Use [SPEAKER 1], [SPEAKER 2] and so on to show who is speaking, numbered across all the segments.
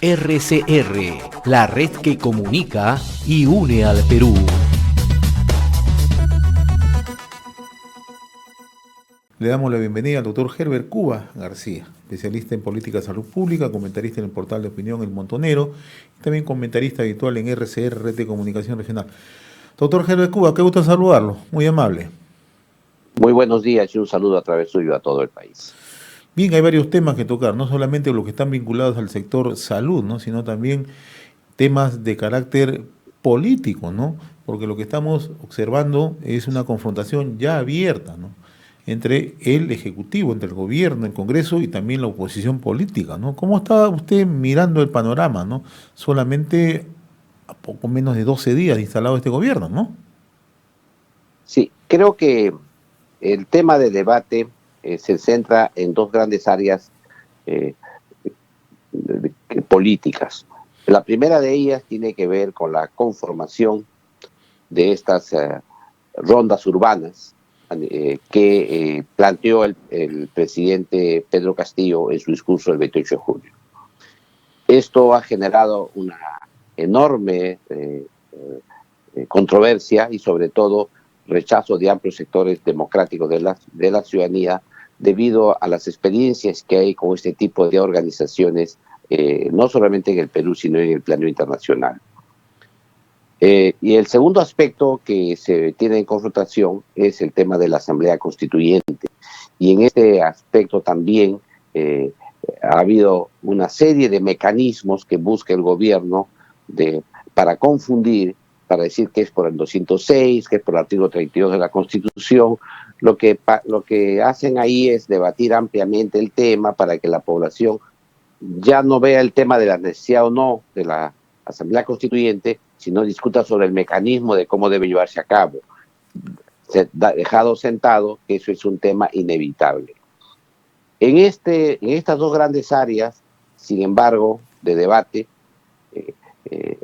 [SPEAKER 1] RCR, la red que comunica y une al Perú.
[SPEAKER 2] Le damos la bienvenida al doctor Herbert Cuba García, especialista en política de salud pública, comentarista en el portal de opinión El Montonero, y también comentarista habitual en RCR, Red de Comunicación Regional. Doctor Herbert Cuba, qué gusto saludarlo, muy amable.
[SPEAKER 3] Muy buenos días y un saludo a través suyo a todo el país.
[SPEAKER 2] Bien, hay varios temas que tocar, no solamente los que están vinculados al sector salud, ¿no?, sino también temas de carácter político, ¿no? Porque lo que estamos observando es una confrontación ya abierta, ¿no?, entre el Ejecutivo, entre el Gobierno, el Congreso y también la oposición política, ¿no? ¿Cómo está usted mirando el panorama, ¿no? Solamente a poco menos de 12 días de instalado este gobierno, ¿no?
[SPEAKER 3] Sí, creo que el tema de debate se centra en dos grandes áreas eh, políticas. La primera de ellas tiene que ver con la conformación de estas rondas urbanas que planteó el presidente Pedro Castillo en su discurso el 28 de julio. Esto ha generado una enorme controversia y sobre todo rechazo de amplios sectores democráticos de la ciudadanía debido a las experiencias que hay con este tipo de organizaciones, no solamente en el Perú, sino en el plano internacional. Y el segundo aspecto que se tiene en confrontación es el tema de la Asamblea Constituyente. Y en este aspecto también ha habido una serie de mecanismos que busca el gobierno para confundir, para decir que es por el 206, que es por el artículo 32 de la Constitución. Lo que hacen ahí es debatir ampliamente el tema para que la población ya no vea el tema de la necesidad o no de la Asamblea Constituyente, sino discuta sobre el mecanismo de cómo debe llevarse a cabo. Dejado sentado que eso es un tema inevitable. En estas dos grandes áreas, sin embargo, de debate,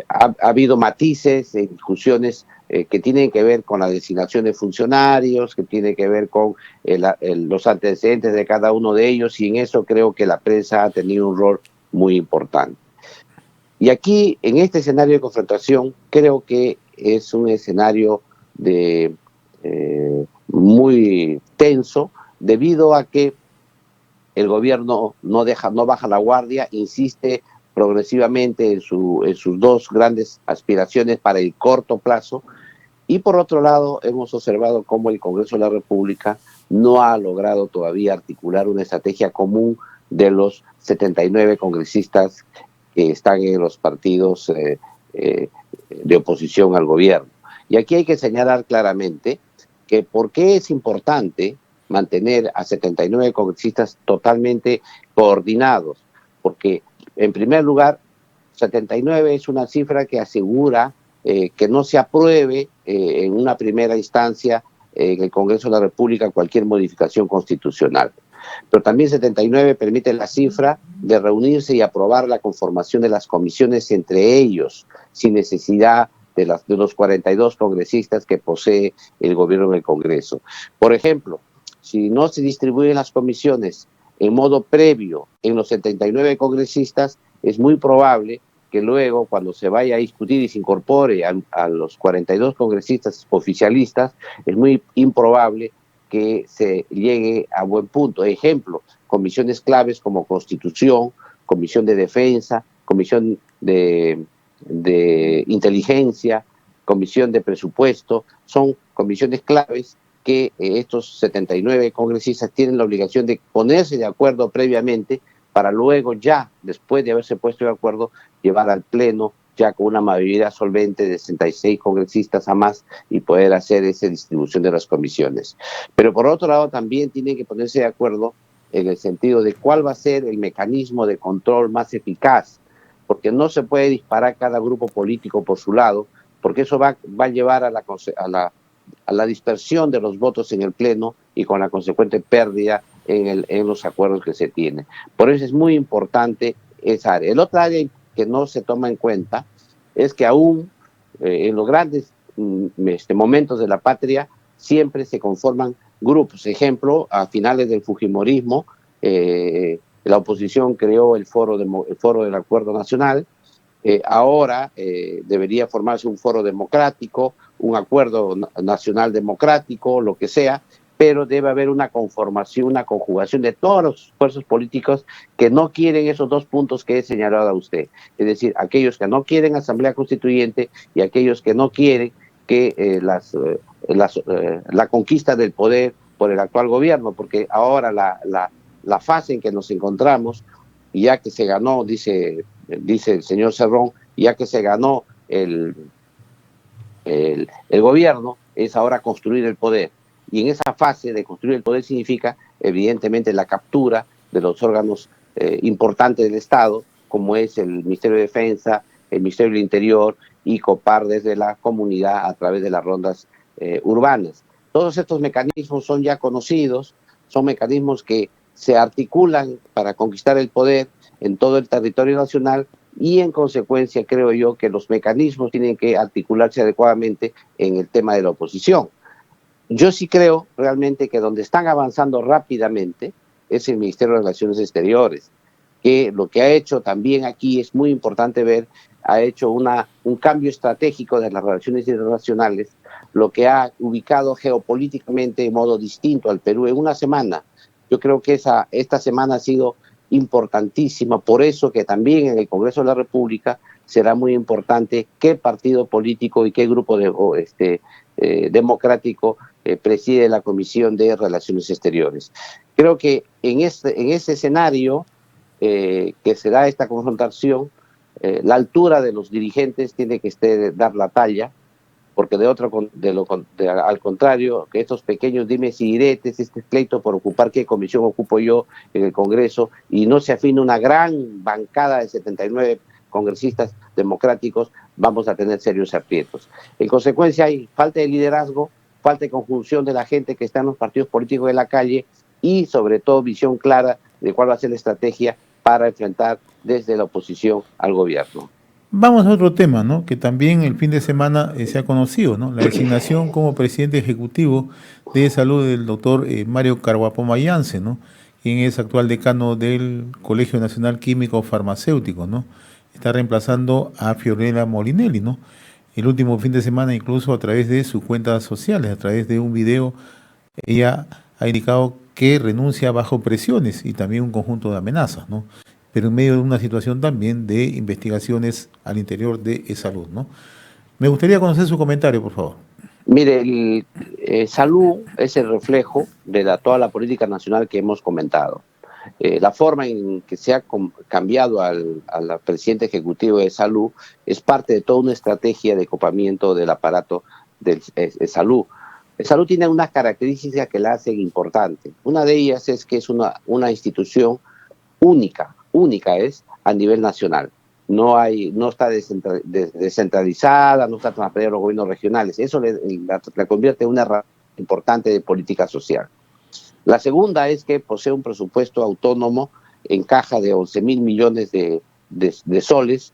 [SPEAKER 3] ha habido matices y discusiones que tienen que ver con la designación de funcionarios, que tienen que ver con los antecedentes de cada uno de ellos, y en eso creo que la prensa ha tenido un rol muy importante. Y aquí, en este escenario de confrontación, creo que es un escenario muy tenso, debido a que el gobierno no baja la guardia, insiste progresivamente en sus dos grandes aspiraciones para el corto plazo, y por otro lado hemos observado cómo el Congreso de la República no ha logrado todavía articular una estrategia común de los 79 congresistas que están en los partidos de oposición al gobierno. Y aquí hay que señalar claramente que por qué es importante mantener a 79 congresistas totalmente coordinados, porque en primer lugar 79 es una cifra que asegura que no se apruebe en una primera instancia en el Congreso de la República cualquier modificación constitucional. Pero también 79 permite la cifra de reunirse y aprobar la conformación de las comisiones entre ellos, sin necesidad de los 42 congresistas que posee el gobierno en el Congreso. Por ejemplo, si no se distribuyen las comisiones en modo previo en los 79 congresistas, es muy probable que luego, cuando se vaya a discutir y se incorpore a los 42 congresistas oficialistas, es muy improbable que se llegue a buen punto. Ejemplo, comisiones claves como Constitución, Comisión de Defensa, Comisión de Inteligencia, Comisión de Presupuesto, son comisiones claves que estos 79 congresistas tienen la obligación de ponerse de acuerdo previamente para luego ya, después de haberse puesto de acuerdo, llevar al Pleno ya con una mayoría solvente de 66 congresistas a más y poder hacer esa distribución de las comisiones. Pero por otro lado también tienen que ponerse de acuerdo en el sentido de cuál va a ser el mecanismo de control más eficaz, porque no se puede disparar cada grupo político por su lado, porque eso va a llevar a la dispersión de los votos en el Pleno y con la consecuente pérdida en los acuerdos que se tienen. Por eso es muy importante esa área. El otro área que no se toma en cuenta es que aún en los grandes momentos de la patria siempre se conforman grupos. Ejemplo, a finales del fujimorismo La oposición creó el foro del Acuerdo Nacional. Ahora debería formarse un foro democrático, un acuerdo nacional democrático, lo que sea, pero debe haber una conformación, una conjugación de todos los fuerzas políticos que no quieren esos dos puntos que he señalado a usted. Es decir, aquellos que no quieren asamblea constituyente y aquellos que no quieren que la conquista del poder por el actual gobierno, porque ahora la fase en que nos encontramos, ya que se ganó, dice el señor Cerrón, ya que se ganó el gobierno, es ahora construir el poder. Y en esa fase de construir el poder significa, evidentemente, la captura de los órganos importantes del Estado, como es el Ministerio de Defensa, el Ministerio del Interior y copar desde la comunidad a través de las rondas urbanas. Todos estos mecanismos son ya conocidos, son mecanismos que se articulan para conquistar el poder en todo el territorio nacional y en consecuencia creo yo que los mecanismos tienen que articularse adecuadamente en el tema de la oposición. Yo sí creo realmente que donde están avanzando rápidamente es el Ministerio de Relaciones Exteriores, que lo que ha hecho también aquí es muy importante ver, ha hecho un cambio estratégico de las relaciones internacionales, lo que ha ubicado geopolíticamente de modo distinto al Perú en una semana. Yo creo que esta semana ha sido importantísima, por eso que también en el Congreso de la República será muy importante qué partido político y qué grupo democrático preside la Comisión de Relaciones Exteriores. Creo que en ese escenario que se da esta confrontación, la altura de los dirigentes tiene que dar la talla, porque al contrario, que estos pequeños dimes y diretes, este pleito por ocupar qué comisión ocupo yo en el Congreso, y no se afina una gran bancada de 79 congresistas democráticos, vamos a tener serios aprietos. En consecuencia, hay falta de liderazgo, falta de conjunción de la gente que está en los partidos políticos de la calle y, sobre todo, visión clara de cuál va a ser la estrategia para enfrentar desde la oposición al gobierno.
[SPEAKER 2] Vamos a otro tema, ¿no? Que también el fin de semana se ha conocido, ¿no? La designación como presidente ejecutivo de salud del doctor Mario Kawapoma Janse, ¿no? Quien es actual decano del Colegio Nacional Químico Farmacéutico, ¿no? Está reemplazando a Fiorella Molinelli, ¿no? El último fin de semana, incluso a través de sus cuentas sociales, a través de un video, ella ha indicado que renuncia bajo presiones y también un conjunto de amenazas, ¿no? Pero en medio de una situación también de investigaciones al interior de salud, ¿no? Me gustaría conocer su comentario, por favor.
[SPEAKER 3] Mire, salud es el reflejo de toda la política nacional que hemos comentado. La forma en que se ha cambiado al presidente ejecutivo de salud es parte de toda una estrategia de copamiento del aparato de salud. Salud tiene unas características que la hacen importante. Una de ellas es que es una institución única es a nivel nacional. No está descentralizada, no está transferida a los gobiernos regionales. Eso la convierte en una herramienta importante de política social. La segunda es que posee un presupuesto autónomo en caja de 11.000 millones de soles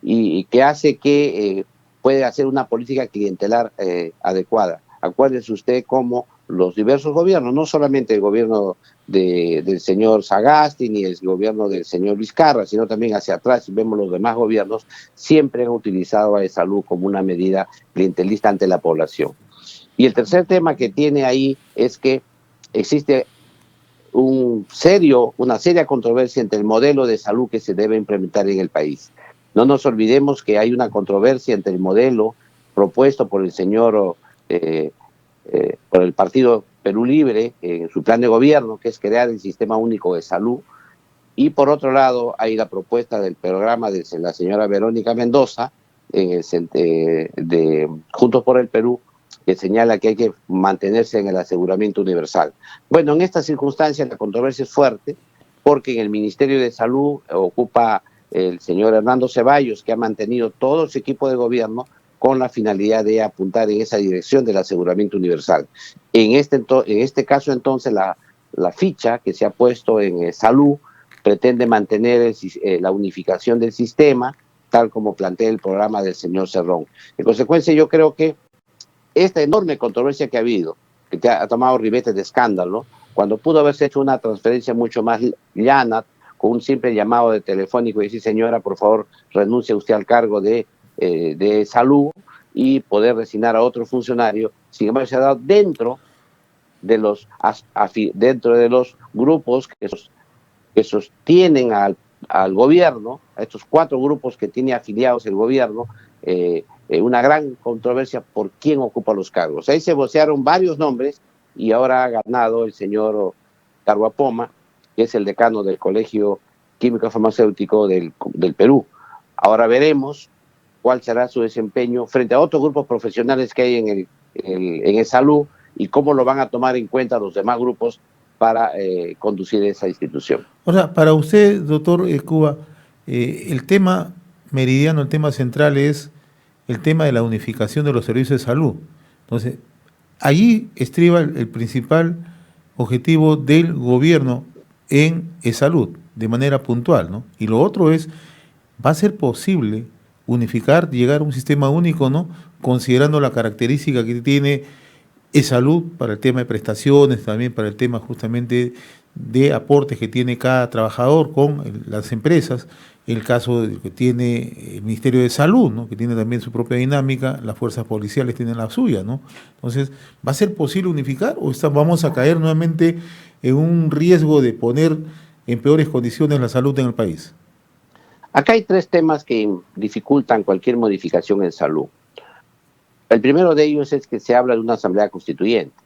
[SPEAKER 3] y que hace que puede hacer una política clientelar adecuada. Acuérdese usted cómo los diversos gobiernos, no solamente el gobierno del señor Sagasti ni el gobierno del señor Vizcarra, sino también hacia atrás, si vemos los demás gobiernos, siempre han utilizado a salud como una medida clientelista ante la población. Y el tercer tema que tiene ahí es que existe una seria controversia entre el modelo de salud que se debe implementar en el país. No nos olvidemos que hay una controversia entre el modelo propuesto por el señor por el Partido Perú Libre en su plan de gobierno, que es crear el Sistema Único de Salud, y por otro lado hay la propuesta del programa de la señora Verónica Mendoza de Juntos por el Perú, que señala que hay que mantenerse en el aseguramiento universal. Bueno, en estas circunstancias la controversia es fuerte, porque en el Ministerio de Salud ocupa el señor Hernando Ceballos, que ha mantenido todo su equipo de gobierno con la finalidad de apuntar en esa dirección del aseguramiento universal. En este caso, entonces, la ficha que se ha puesto en salud pretende mantener la unificación del sistema, tal como plantea el programa del señor Cerrón. En consecuencia, yo creo que esta enorme controversia que ha habido, que ha tomado ribetes de escándalo, cuando pudo haberse hecho una transferencia mucho más llana, con un simple llamado de telefónico y decir, señora, por favor, renuncie usted al cargo de salud y poder designar a otro funcionario. Sin embargo, se ha dado dentro de los grupos que sostienen al gobierno, a estos 4 grupos que tiene afiliados el gobierno, una gran controversia por quién ocupa los cargos. Ahí se vocearon varios nombres y ahora ha ganado el señor Carhuapoma, que es el decano del Colegio Químico Farmacéutico del Perú. Ahora veremos cuál será su desempeño frente a otros grupos profesionales que hay en el salud y cómo lo van a tomar en cuenta los demás grupos para conducir esa institución.
[SPEAKER 2] Ahora, para usted, doctor Cuba, el tema meridiano, el tema central es el tema de la unificación de los servicios de salud. Entonces, allí estriba el principal objetivo del gobierno en salud, de manera puntual, ¿no? Y lo otro es, ¿va a ser posible unificar, llegar a un sistema único, ¿no? Considerando la característica que tiene salud para el tema de prestaciones, también para el tema justamente de aportes que tiene cada trabajador con las empresas, el caso que tiene el Ministerio de Salud, ¿no? Que tiene también su propia dinámica, las fuerzas policiales tienen la suya, ¿no? Entonces, ¿va a ser posible unificar o vamos a caer nuevamente en un riesgo de poner en peores condiciones la salud en el país?
[SPEAKER 3] Acá hay 3 temas que dificultan cualquier modificación en salud. El primero de ellos es que se habla de una asamblea constituyente.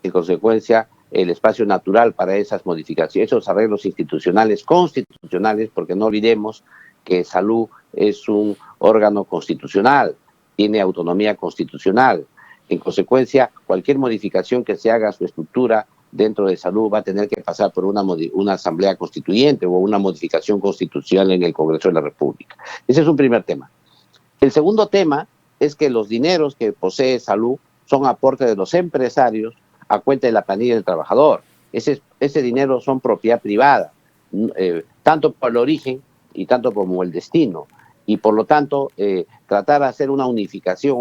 [SPEAKER 3] En consecuencia, el espacio natural para esas modificaciones, esos arreglos institucionales, constitucionales, porque no olvidemos que salud es un órgano constitucional, tiene autonomía constitucional. En consecuencia, cualquier modificación que se haga a su estructura dentro de salud va a tener que pasar por una asamblea constituyente o una modificación constitucional en el Congreso de la República. Ese es un primer tema. El segundo tema es que los dineros que posee salud son aportes de los empresarios a cuenta de la planilla del trabajador. Ese dinero son propiedad privada, tanto por el origen y tanto como el destino. Y por lo tanto, tratar de hacer una unificación,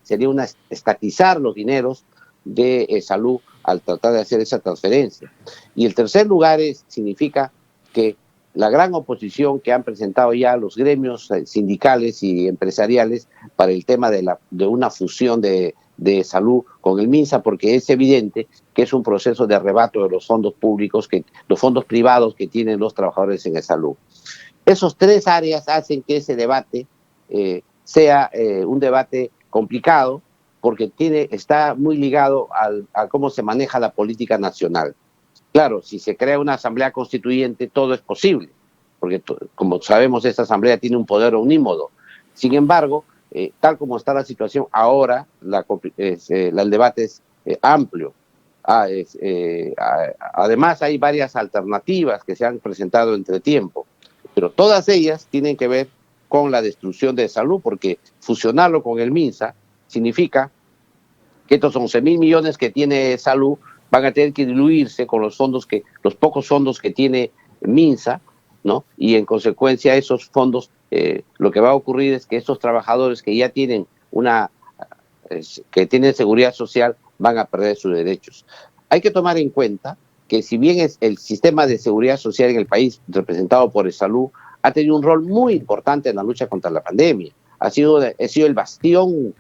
[SPEAKER 3] sería estatizar los dineros de salud al tratar de hacer esa transferencia. Y el tercer lugar significa que la gran oposición que han presentado ya los gremios sindicales y empresariales para el tema de una fusión de salud con el MINSA, porque es evidente que es un proceso de arrebato de los fondos públicos, los fondos privados que tienen los trabajadores en el salud. Esos 3 áreas hacen que ese debate sea un debate complicado, porque está muy ligado a cómo se maneja la política nacional. Claro, si se crea una asamblea constituyente, todo es posible, porque como sabemos, esta asamblea tiene un poder omnímodo. Sin embargo, tal como está la situación ahora, el debate es amplio. Además, hay varias alternativas que se han presentado entre tiempo, pero todas ellas tienen que ver con la destrucción de salud, porque fusionarlo con el MINSA significa que estos 11.000 millones que tiene salud van a tener que diluirse con los pocos fondos que tiene MINSA, ¿no? Y en consecuencia esos fondos, lo que va a ocurrir es que estos trabajadores que ya tienen que tienen seguridad social van a perder sus derechos. Hay que tomar en cuenta que si bien es el sistema de seguridad social en el país representado por el salud ha tenido un rol muy importante en la lucha contra la pandemia, ha sido el bastión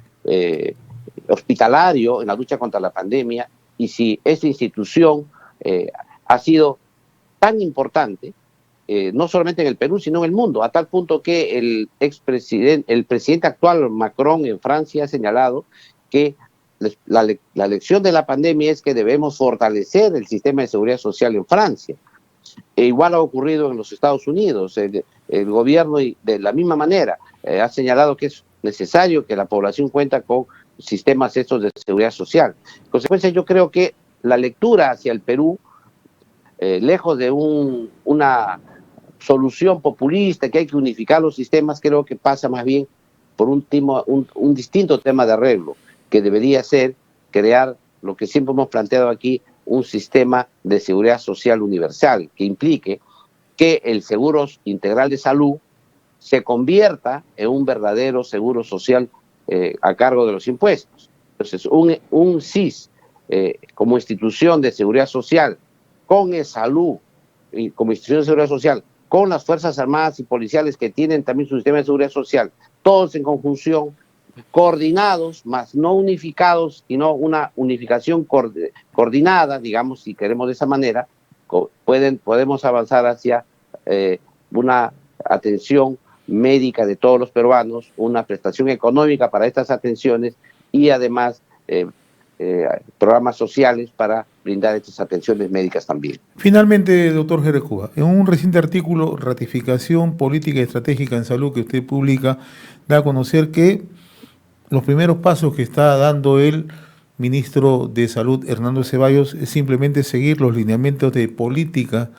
[SPEAKER 3] hospitalario en la lucha contra la pandemia, y si esta institución ha sido tan importante, no solamente en el Perú, sino en el mundo, a tal punto que el presidente actual, Macron, en Francia, ha señalado que la lección de la pandemia es que debemos fortalecer el sistema de seguridad social en Francia. Igual ha ocurrido en los Estados Unidos. El gobierno, de la misma manera, ha señalado que es necesario que la población cuenta con sistemas estos de seguridad social. En consecuencia, yo creo que la lectura hacia el Perú, lejos de una solución populista, que hay que unificar los sistemas, creo que pasa más bien por un distinto tema de arreglo, que debería ser crear lo que siempre hemos planteado aquí, un sistema de seguridad social universal, que implique que el seguro integral de salud se convierta en un verdadero seguro social a cargo de los impuestos. Entonces, un SIS como institución de seguridad social con salud como institución de seguridad social, con las Fuerzas Armadas y policiales que tienen también su sistema de seguridad social, todos en conjunción, coordinados, más no unificados, sino una unificación coordinada, digamos, si queremos de esa manera, podemos avanzar hacia una atención médica de todos los peruanos, una prestación económica para estas atenciones y además programas sociales para brindar estas atenciones médicas también.
[SPEAKER 2] Finalmente, doctor Heber Cuba, en un reciente artículo, Ratificación Política y Estratégica en Salud, que usted publica, da a conocer que los primeros pasos que está dando el ministro de Salud, Hernando Ceballos, es simplemente seguir los lineamientos de política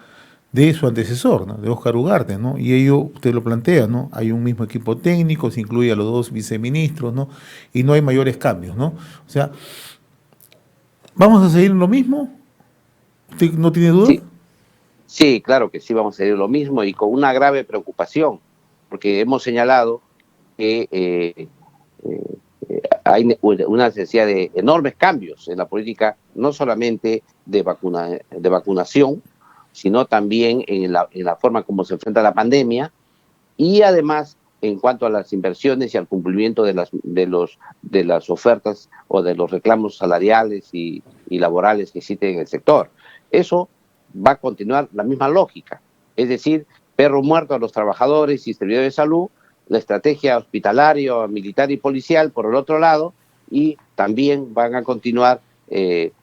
[SPEAKER 2] de su antecesor, ¿no?, de Óscar Ugarte, ¿no? Y ello usted lo plantea, ¿no? Hay un mismo equipo técnico, se incluye a los 2 viceministros, ¿no? Y no hay mayores cambios, ¿no? O sea, ¿vamos a seguir lo mismo? ¿Usted no tiene duda?
[SPEAKER 3] Sí, claro que sí, vamos a seguir lo mismo y con una grave preocupación, porque hemos señalado que hay una necesidad de enormes cambios en la política, no solamente de vacunación, sino también en la forma como se enfrenta la pandemia y además en cuanto a las inversiones y al cumplimiento de las ofertas o de los reclamos salariales y laborales que existen en el sector. Eso va a continuar la misma lógica, es decir, perro muerto a los trabajadores y servidores de salud, la estrategia hospitalaria, militar y policial por el otro lado, y también van a continuar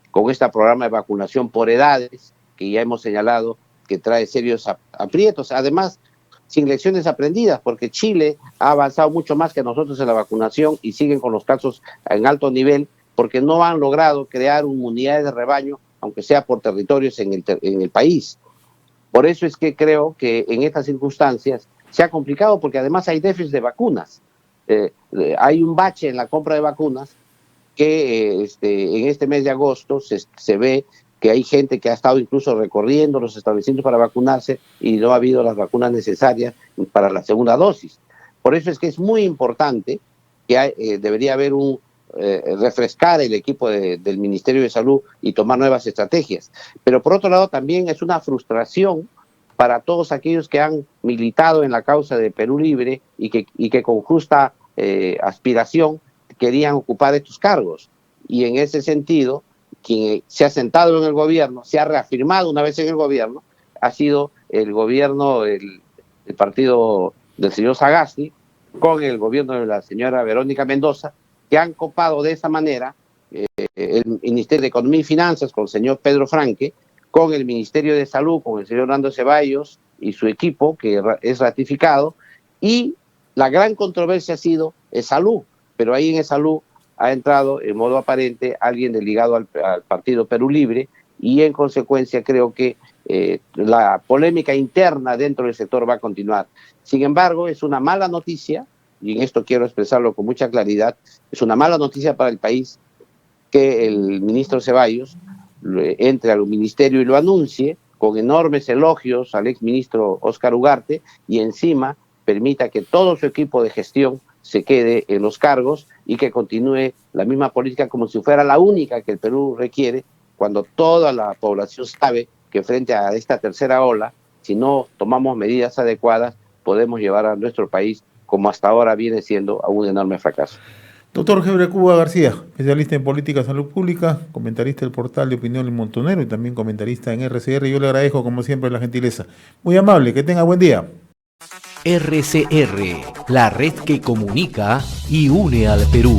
[SPEAKER 3] con este programa de vacunación por edades, que ya hemos señalado que trae serios aprietos, además sin lecciones aprendidas, porque Chile ha avanzado mucho más que nosotros en la vacunación y siguen con los casos en alto nivel, porque no han logrado crear unidades de rebaño, aunque sea por territorios en el país. Por eso es que creo que en estas circunstancias se ha complicado, porque además hay déficit de vacunas. Hay un bache en la compra de vacunas que en este mes de agosto se ve que hay gente que ha estado incluso recorriendo los establecimientos para vacunarse y no ha habido las vacunas necesarias para la segunda dosis. Por eso es que es muy importante que debería haber refrescar el equipo del Ministerio de Salud y tomar nuevas estrategias. Pero por otro lado también es una frustración para todos aquellos que han militado en la causa de Perú Libre y que con justa aspiración querían ocupar estos cargos. Y en ese sentido, quien se ha sentado en el gobierno, se ha reafirmado una vez en el gobierno, ha sido el gobierno, el partido del señor Sagasti, con el gobierno de la señora Verónica Mendoza, que han copado de esa manera el Ministerio de Economía y Finanzas con el señor Pedro Franque, con el Ministerio de Salud, con el señor Hernando Ceballos y su equipo, que es ratificado, y la gran controversia ha sido el Salud, pero ahí en el Salud ha entrado en modo aparente alguien ligado al partido Perú Libre y en consecuencia creo que la polémica interna dentro del sector va a continuar. Sin embargo, es una mala noticia, y en esto quiero expresarlo con mucha claridad, es una mala noticia para el país que el ministro Ceballos entre al ministerio y lo anuncie con enormes elogios al exministro Óscar Ugarte y encima permita que todo su equipo de gestión se quede en los cargos y que continúe la misma política como si fuera la única que el Perú requiere, cuando toda la población sabe que frente a esta tercera ola, si no tomamos medidas adecuadas, podemos llevar a nuestro país, como hasta ahora viene siendo, a un enorme fracaso.
[SPEAKER 2] Doctor Heber Cuba García, especialista en política de salud pública, comentarista del portal de opinión El Montonero y también comentarista en RCR. Yo le agradezco, como siempre, la gentileza. Muy amable, que tenga buen día.
[SPEAKER 1] RCR, la red que comunica y une al Perú.